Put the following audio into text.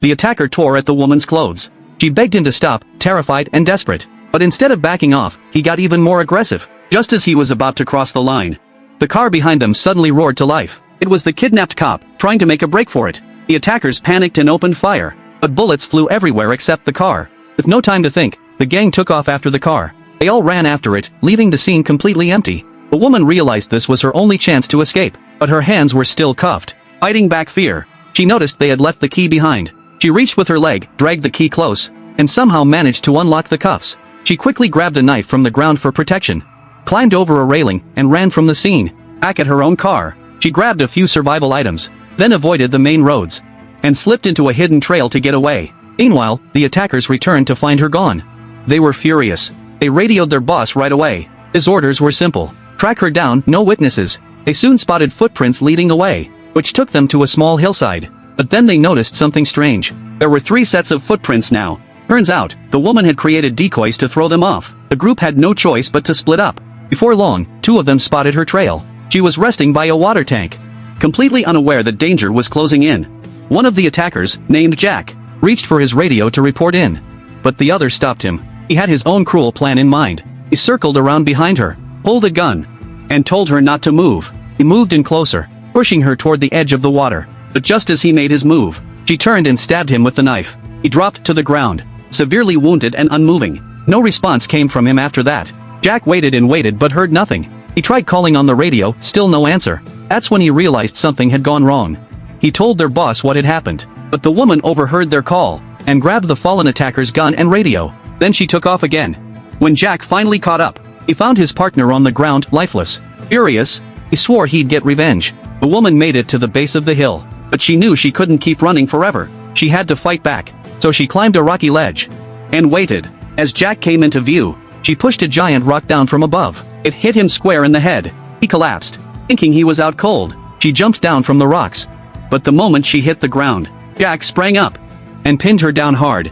The attacker tore at the woman's clothes. She begged him to stop, terrified and desperate. But instead of backing off, he got even more aggressive. Just as he was about to cross the line, the car behind them suddenly roared to life. It was the kidnapped cop, trying to make a break for it. The attackers panicked and opened fire, but bullets flew everywhere except the car. With no time to think, the gang took off after the car. They all ran after it, leaving the scene completely empty. The woman realized this was her only chance to escape, but her hands were still cuffed. Fighting back fear, she noticed they had left the key behind. She reached with her leg, dragged the key close, and somehow managed to unlock the cuffs. She quickly grabbed a knife from the ground for protection, climbed over a railing, and ran from the scene. Back at her own car, she grabbed a few survival items, then avoided the main roads, and slipped into a hidden trail to get away. Meanwhile, the attackers returned to find her gone. They were furious. They radioed their boss right away. His orders were simple: track her down, no witnesses. They soon spotted footprints leading away, which took them to a small hillside. But then they noticed something strange. There were 3 sets of footprints now. Turns out, the woman had created decoys to throw them off. The group had no choice but to split up. Before long, 2 of them spotted her trail. She was resting by a water tank, completely unaware that danger was closing in. One of the attackers, named Jack, reached for his radio to report in. But the other stopped him. He had his own cruel plan in mind. He circled around behind her, pulled a gun, and told her not to move. He moved in closer, pushing her toward the edge of the water. But just as he made his move, she turned and stabbed him with the knife. He dropped to the ground, severely wounded and unmoving. No response came from him after that. Jack waited and waited but heard nothing. He tried calling on the radio, still no answer. That's when he realized something had gone wrong. He told their boss what had happened, but the woman overheard their call, and grabbed the fallen attacker's gun and radio. Then she took off again. When Jack finally caught up, he found his partner on the ground, lifeless. Furious, he swore he'd get revenge. The woman made it to the base of the hill, but she knew she couldn't keep running forever. She had to fight back, so she climbed a rocky ledge and waited. As Jack came into view, she pushed a giant rock down from above. It hit him square in the head. He collapsed, thinking he was out cold. She jumped down from the rocks, but the moment she hit the ground, Jack sprang up and pinned her down hard.